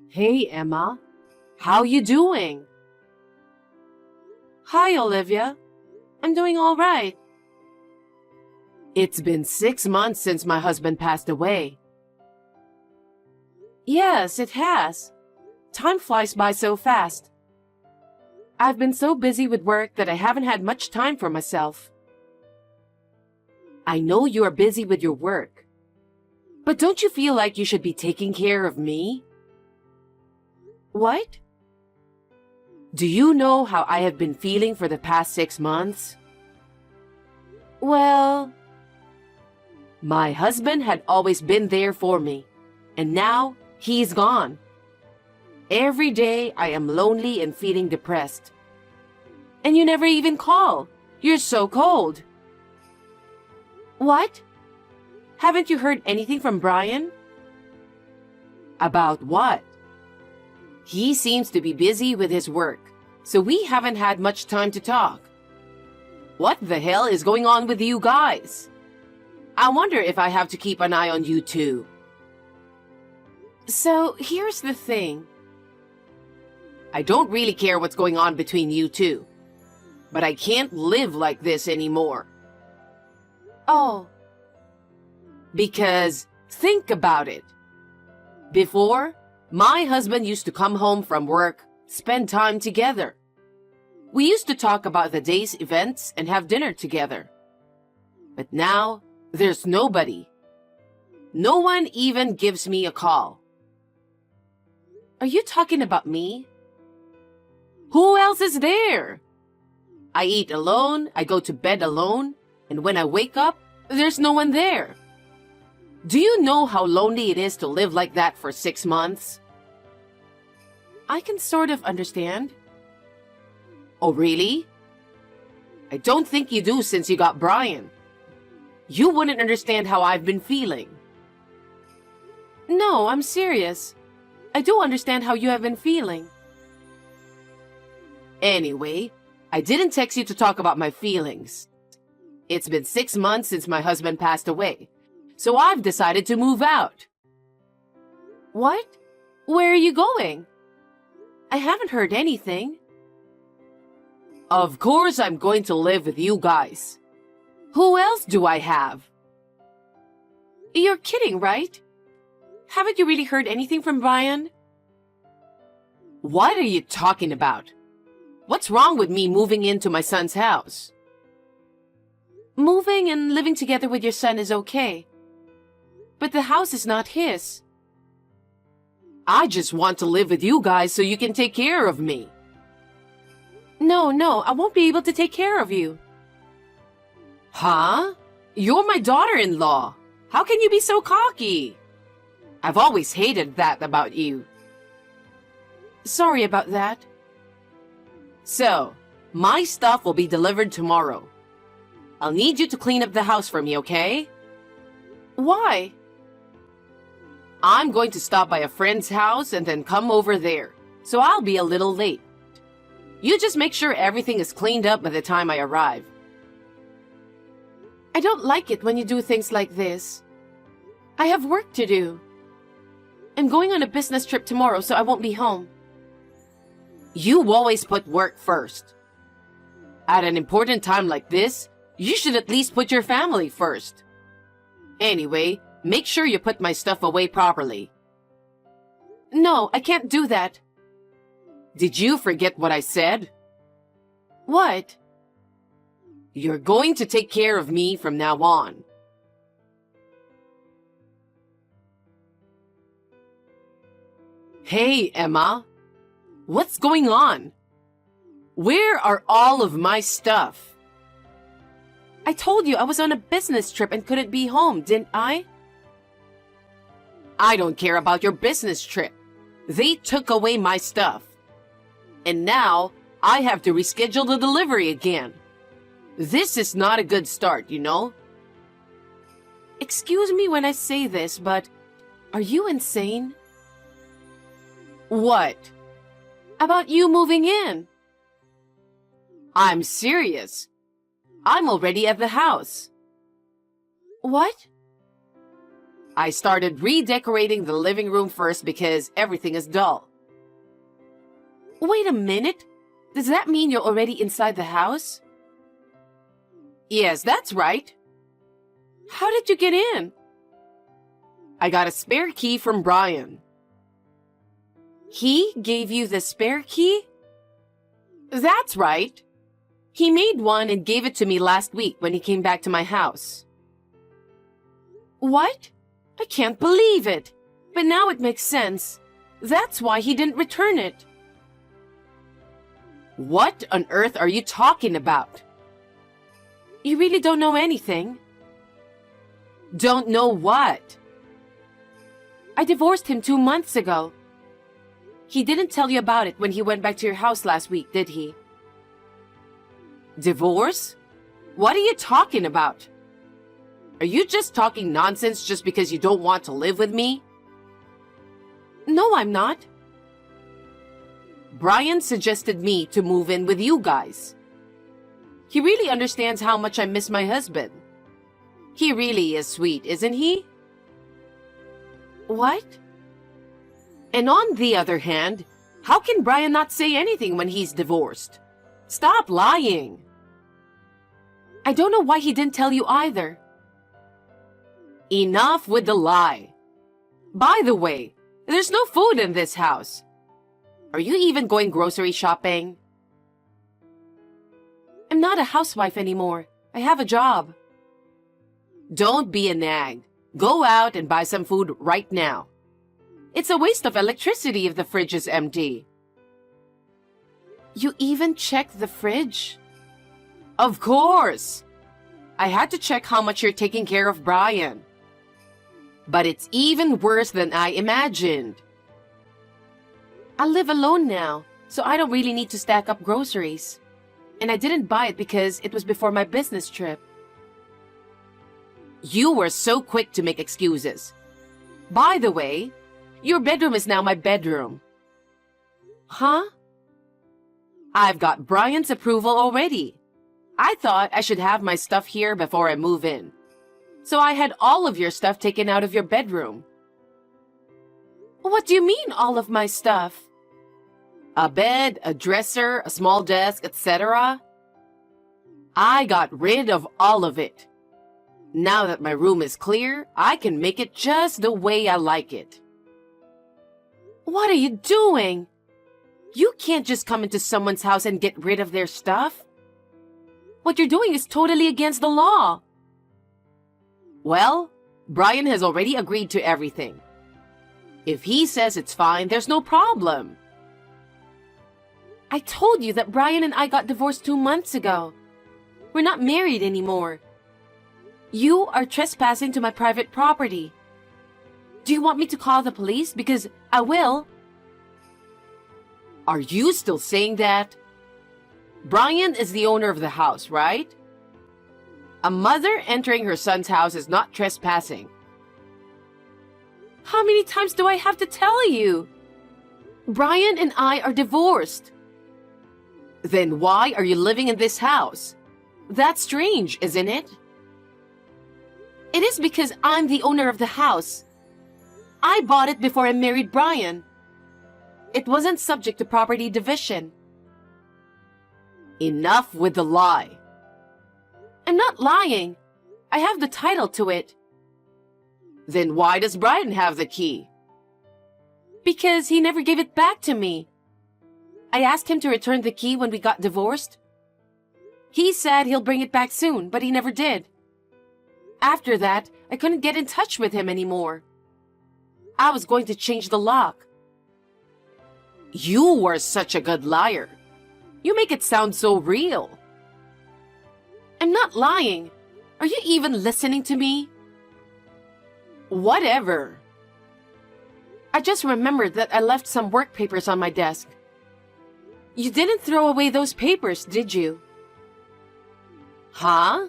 Hey, Emma. How you doing? Hi, Olivia. I'm doing all right. It's been 6 months since my husband passed away. Yes, it has. Time flies by so fast. I've been so busy with work that I haven't had much time for myself. I know you are busy with your work, but don't you feel like you should be taking care of me? What? Do you know how I have been feeling for the past 6 months? Well, my husband had always been there for me, and now he's gone. Every day I am lonely and feeling depressed. And you never even call. You're so cold. What? Haven't you heard anything from Brian? About what? He seems to be busy with his work, so we haven't had much time to talk. What the hell is going on with you guys? I wonder if I have to keep an eye on you too. So here's the thing. I don't really care what's going on between you two, but I can't live like this anymore. Oh. Because think about it. Before, my husband used to come home from work, spend time together. We used to talk about the day's events and have dinner together. But now, there's nobody. No one even gives me a call. Are you talking about me? Who else is there? I eat alone, I go to bed alone, and when I wake up, there's no one there. Do you know how lonely it is to live like that for 6 months? I can sort of understand. Oh, really? I don't think you do since you got Brian. You wouldn't understand how I've been feeling. No, I'm serious. I do understand how you have been feeling. Anyway, I didn't text you to talk about my feelings. It's been 6 months since my husband passed away, so I've decided to move out. What? Where are you going? I haven't heard anything. Of course I'm going to live with you guys. Who else do I have? You're kidding, right? Haven't you really heard anything from Brian? What are you talking about? What's wrong with me moving into my son's house? Moving and living together with your son is okay. But the house is not his. I just want to live with you guys so you can take care of me. No, I won't be able to take care of you. Huh? You're my daughter-in-law. How can you be so cocky? I've always hated that about you. Sorry about that. So, my stuff will be delivered tomorrow. I'll need you to clean up the house for me, okay? Why? I'm going to stop by a friend's house and then come over there, so I'll be a little late. You just make sure everything is cleaned up by the time I arrive. I don't like it when you do things like this. I have work to do. I'm going on a business trip tomorrow, so I won't be home. You always put work first. At an important time like this, you should at least put your family first. Anyway, make sure you put my stuff away properly. No, I can't do that. Did you forget what I said? What? You're going to take care of me from now on. Hey, Emma. What's going on? Where are all of my stuff? I told you I was on a business trip and couldn't be home, didn't I? I don't care about your business trip. They took away my stuff. And now I have to reschedule the delivery again. This is not a good start, you know? Excuse me when I say this, but are you insane? What? About you moving in. I'm serious. I'm already at the house. What? I started redecorating the living room first because everything is dull. Wait a minute. Does that mean you're already inside the house? Yes, that's right. How did you get in? I got a spare key from Brian. He gave you the spare key? That's right. He made one and gave it to me last week when he came back to my house. What? I can't believe it. But now it makes sense. That's why he didn't return it. What on earth are you talking about? You really don't know anything? Don't know what? I divorced him 2 months ago. He didn't tell you about it when he went back to your house last week, did he? Divorce? What are you talking about? Are you just talking nonsense just because you don't want to live with me? No, I'm not. Brian suggested me to move in with you guys. He really understands how much I miss my husband. He really is sweet, isn't he? What? And on the other hand, how can Brian not say anything when he's divorced? Stop lying. I don't know why he didn't tell you either. Enough with the lie. By the way, there's no food in this house. Are you even going grocery shopping? I'm not a housewife anymore. I have a job. Don't be a nag. Go out and buy some food right now. It's a waste of electricity if the fridge is empty. You even checked the fridge? Of course. I had to check how much you're taking care of Brian. But it's even worse than I imagined. I live alone now, so I don't really need to stack up groceries. And I didn't buy it because it was before my business trip. You were so quick to make excuses. By the way, your bedroom is now my bedroom. Huh? I've got Brian's approval already. I thought I should have my stuff here before I move in. So I had all of your stuff taken out of your bedroom. What do you mean, all of my stuff? A bed, a dresser, a small desk, etc. I got rid of all of it. Now that my room is clear, I can make it just the way I like it. What are you doing? You can't just come into someone's house and get rid of their stuff. What you're doing is totally against the law. Well, Brian has already agreed to everything. If he says it's fine, there's no problem. I told you that Brian and I got divorced 2 months ago. We're not married anymore. You are trespassing to my private property. Do you want me to call the police? Because I will. Are you still saying that? Brian is the owner of the house, right? A mother entering her son's house is not trespassing. How many times do I have to tell you? Brian and I are divorced. Then why are you living in this house? That's strange, isn't it? It is because I'm the owner of the house. I bought it before I married Brian. It wasn't subject to property division. Enough with the lie. I'm not lying. I have the title to it. Then why does Brian have the key? Because he never gave it back to me. I asked him to return the key when we got divorced. He said he'll bring it back soon, but he never did. After that, I couldn't get in touch with him anymore. I was going to change the lock. You were such a good liar. You make it sound so real. I'm not lying. Are you even listening to me? Whatever. I just remembered that I left some work papers on my desk. You didn't throw away those papers, did you? Huh?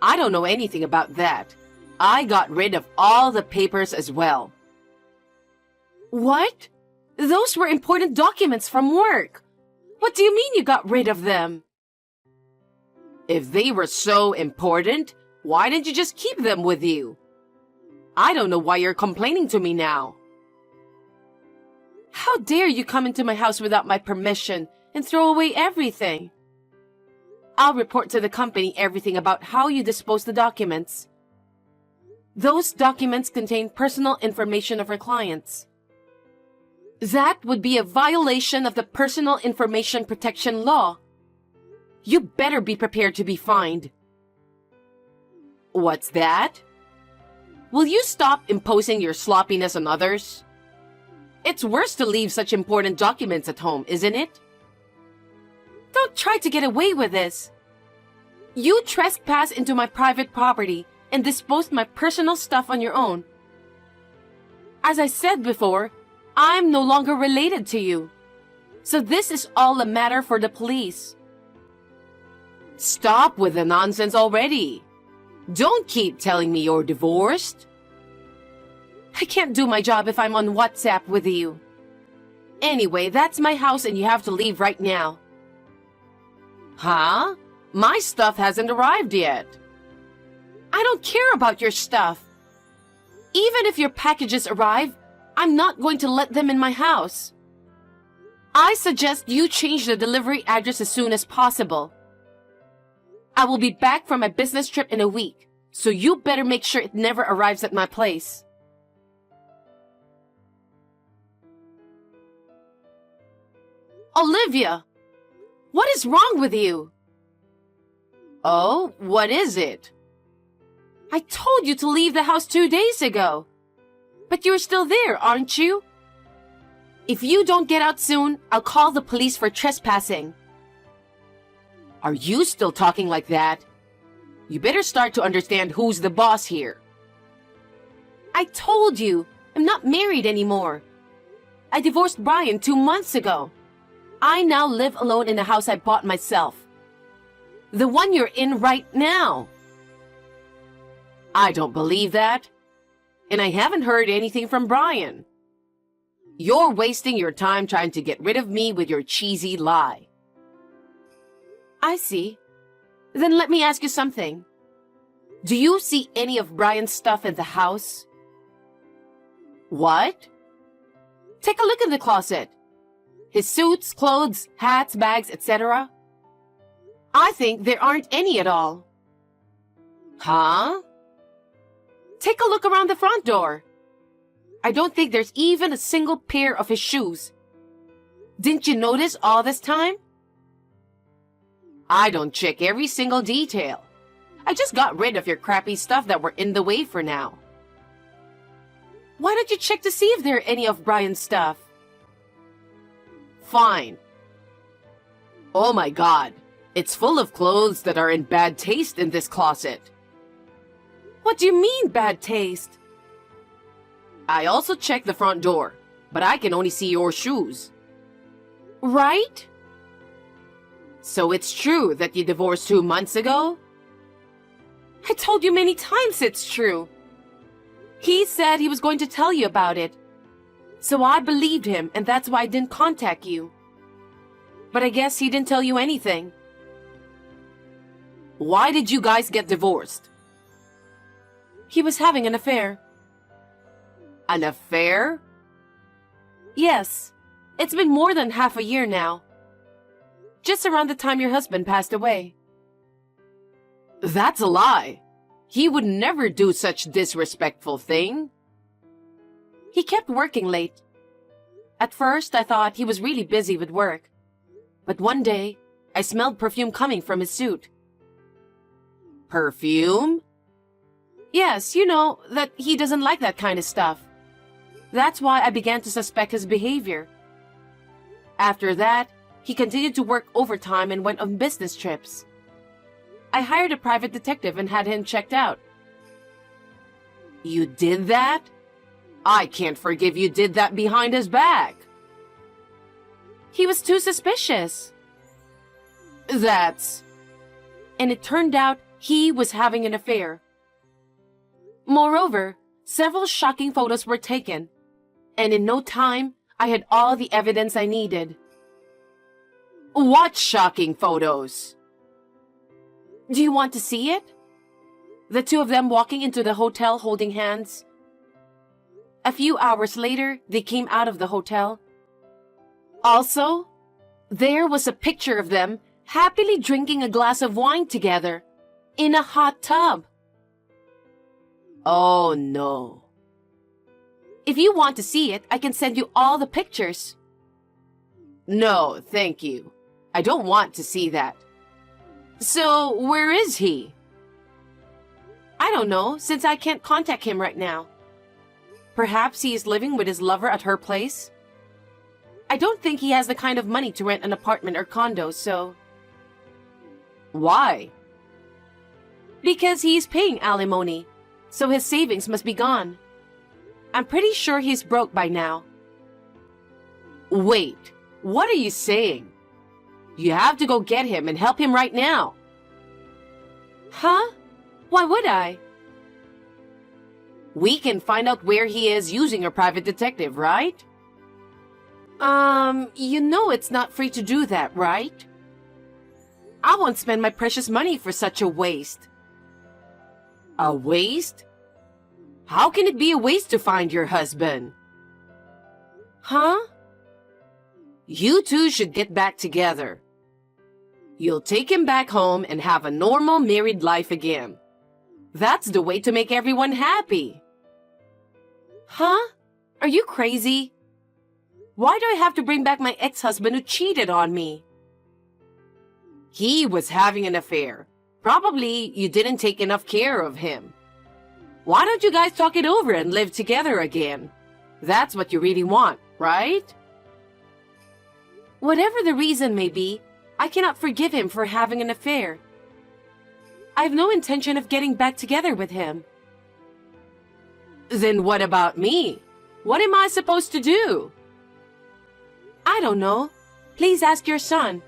I don't know anything about that. I got rid of all the papers as well. What? Those were important documents from work. What do you mean you got rid of them? If they were so important, why didn't you just keep them with you? I don't know why you're complaining to me now. How dare you come into my house without my permission and throw away everything? I'll report to the company everything about how you disposed the documents. Those documents contain personal information of our clients. That would be a violation of the Personal Information Protection Law. You better be prepared to be fined. What's that? Will you stop imposing your sloppiness on others? It's worse to leave such important documents at home, isn't it? Don't try to get away with this. You trespassed into my private property and disposed my personal stuff on your own. As I said before, I'm no longer related to you. So this is all a matter for the police. Stop with the nonsense already. Don't keep telling me you're divorced. I can't do my job if I'm on WhatsApp with you. Anyway, that's my house and you have to leave right now. Huh? My stuff hasn't arrived yet. I don't care about your stuff. Even if your packages arrive, I'm not going to let them in my house. I suggest you change the delivery address as soon as possible. I will be back from my business trip in a week, so you better make sure it never arrives at my place. Olivia! What is wrong with you? Oh, what is it? I told you to leave the house 2 days ago. But you're still there, aren't you? If you don't get out soon, I'll call the police for trespassing. Are you still talking like that? You better start to understand who's the boss here. I told you, I'm not married anymore. I divorced Brian 2 months ago. I now live alone in the house I bought myself. The one you're in right now. I don't believe that. And I haven't heard anything from Brian. You're wasting your time trying to get rid of me with your cheesy lie. I see. Then let me ask you something. Do you see any of Brian's stuff in the house? What? Take a look in the closet. His suits, clothes, hats, bags, etc. I think there aren't any at all. Huh? Take a look around the front door. I don't think there's even a single pair of his shoes. Didn't you notice all this time? I don't check every single detail. I just got rid of your crappy stuff that were in the way for now. Why don't you check to see if there are any of Brian's stuff? Fine. Oh my God. It's full of clothes that are in bad taste in this closet. What do you mean, bad taste? I also checked the front door, but I can only see your shoes. Right? So it's true that you divorced 2 months ago? I told you many times it's true. He said he was going to tell you about it. So I believed him, and that's why I didn't contact you. But I guess he didn't tell you anything. Why did you guys get divorced? He was having an affair. An affair? Yes. It's been more than half a year now. Just around the time your husband passed away. That's a lie. He would never do such disrespectful thing. He kept working late. At first, I thought he was really busy with work. But one day, I smelled perfume coming from his suit. Perfume? Yes, you know, that he doesn't like that kind of stuff. That's why I began to suspect his behavior. After that, he continued to work overtime and went on business trips. I hired a private detective and had him checked out. You did that? I can't forgive you did that behind his back. He was too suspicious. And it turned out he was having an affair. Moreover, several shocking photos were taken, and in no time, I had all the evidence I needed. What shocking photos? Do you want to see it? The two of them walking into the hotel holding hands, A few hours later, they came out of the hotel. Also, there was a picture of them happily drinking a glass of wine together in a hot tub. Oh no. If you want to see it, I can send you all the pictures. No, thank you. I don't want to see that. So, where is he? I don't know, since I can't contact him right now. Perhaps he is living with his lover at her place? I don't think he has the kind of money to rent an apartment or condo, so... Why? Because he's paying alimony, so his savings must be gone. I'm pretty sure he's broke by now. Wait, what are you saying? You have to go get him and help him right now. Huh? Why would I? We can find out where he is using a private detective, right? You know it's not free to do that, right? I won't spend my precious money for such a waste. A waste? How can it be a waste to find your husband? Huh? You two should get back together. You'll take him back home and have a normal married life again. That's the way to make everyone happy. Huh? Are you crazy? Why do I have to bring back my ex-husband who cheated on me? He was having an affair. Probably you didn't take enough care of him. Why don't you guys talk it over and live together again? That's what you really want, right? Whatever the reason may be, I cannot forgive him for having an affair. I have no intention of getting back together with him. Then what about me? What am I supposed to do? I don't know. Please ask your son.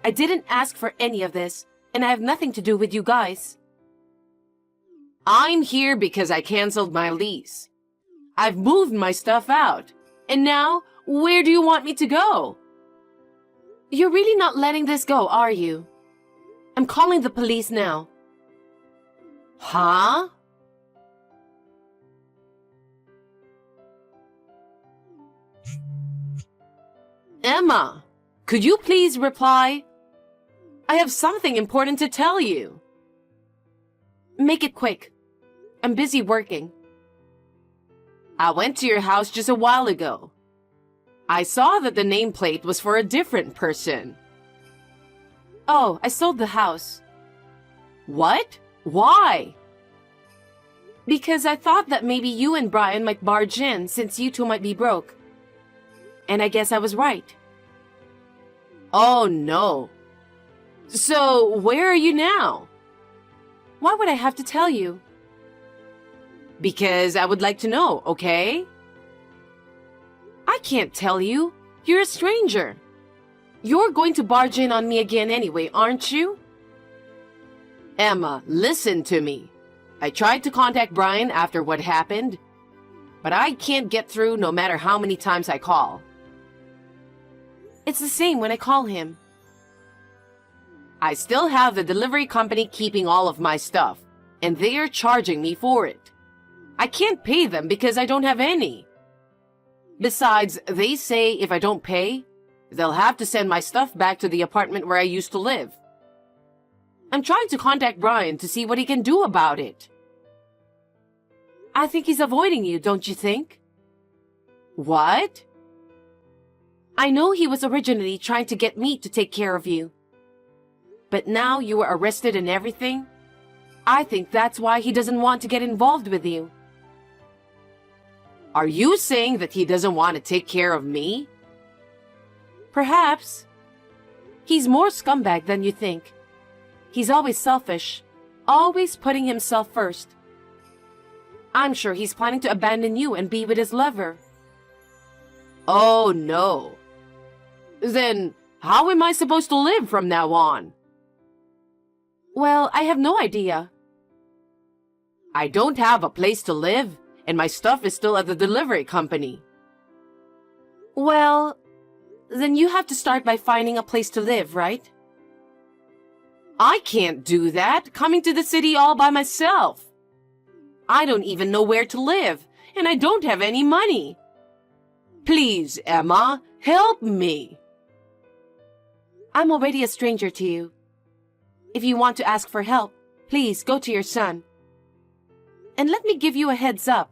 I didn't ask for any of this, and I have nothing to do with you guys. I'm here because I canceled my lease. I've moved my stuff out, and now, where do you want me to go? You're really not letting this go, are you? I'm calling the police now. Huh? Emma, could you please reply? I have something important to tell you. Make it quick. I'm busy working. I went to your house just a while ago. I saw that the nameplate was for a different person. Oh, I sold the house. What? Why? Because I thought that maybe you and Brian might barge in since you two might be broke. And I guess I was right. Oh no. So, where are you now? Why would I have to tell you? Because I would like to know, okay? I can't tell you. You're a stranger. You're going to barge in on me again anyway, aren't you? Emma, listen to me. I tried to contact Brian after what happened, but I can't get through no matter how many times I call. It's the same when I call him. I still have the delivery company keeping all of my stuff, and they are charging me for it. I can't pay them because I don't have any. Besides, they say if I don't pay, they'll have to send my stuff back to the apartment where I used to live. I'm trying to contact Brian to see what he can do about it. I think he's avoiding you, don't you think? What? I know he was originally trying to get me to take care of you. But now you were arrested and everything. I think that's why he doesn't want to get involved with you. Are you saying that he doesn't want to take care of me? Perhaps. He's more scumbag than you think. He's always selfish, always putting himself first. I'm sure he's planning to abandon you and be with his lover. Oh no. Then, how am I supposed to live from now on? Well, I have no idea. I don't have a place to live, and my stuff is still at the delivery company. Well, then you have to start by finding a place to live, right? I can't do that, coming to the city all by myself. I don't even know where to live, and I don't have any money. Please, Emma, help me. I'm already a stranger to you. If you want to ask for help, please go to your son. And let me give you a heads up.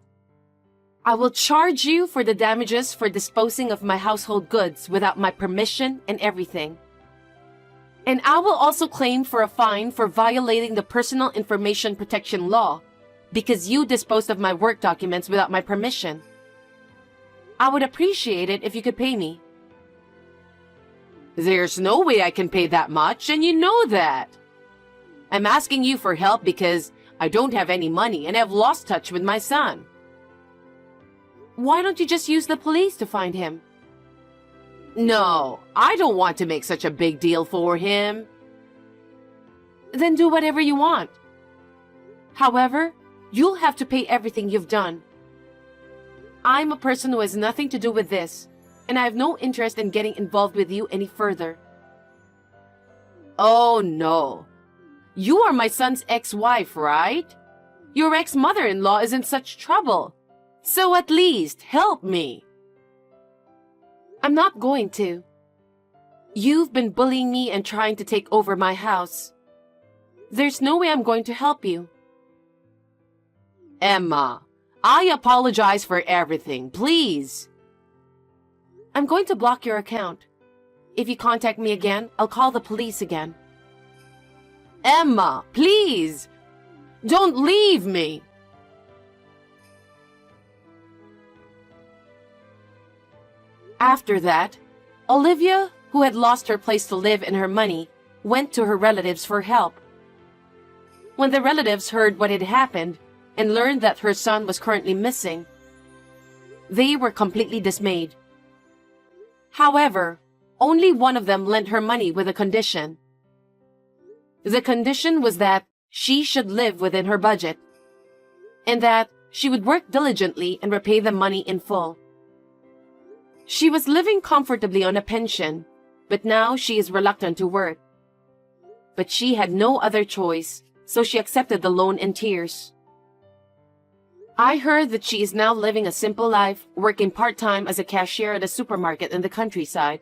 I will charge you for the damages for disposing of my household goods without my permission and everything. And I will also claim for a fine for violating the Personal Information Protection Law because you disposed of my work documents without my permission. I would appreciate it if you could pay me. There's no way I can pay that much, and you know that. I'm asking you for help because I don't have any money and have lost touch with my son. Why don't you just use the police to find him? No, I don't want to make such a big deal for him. Then do whatever you want. However, you'll have to pay everything you've done. I'm a person who has nothing to do with this, and I have no interest in getting involved with you any further. Oh no. You are my son's ex-wife, right? Your ex-mother-in-law is in such trouble. So at least help me. I'm not going to. You've been bullying me and trying to take over my house. There's no way I'm going to help you. Emma, I apologize for everything, please. I'm going to block your account. If you contact me again, I'll call the police again. Emma, please! Don't leave me! After that, Olivia, who had lost her place to live and her money, went to her relatives for help. When the relatives heard what had happened and learned that her son was currently missing, they were completely dismayed. However, only one of them lent her money with a condition. The condition was that she should live within her budget, and that she would work diligently and repay the money in full. She was living comfortably on a pension, but now she is reluctant to work. But she had no other choice, so she accepted the loan in tears. I heard that she is now living a simple life, working part-time as a cashier at a supermarket in the countryside.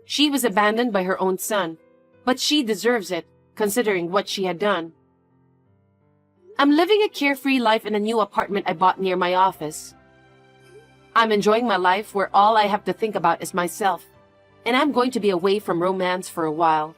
She was abandoned by her own son, but she deserves it, considering what she had done. I'm living a carefree life in a new apartment I bought near my office. I'm enjoying my life where all I have to think about is myself, and I'm going to be away from romance for a while.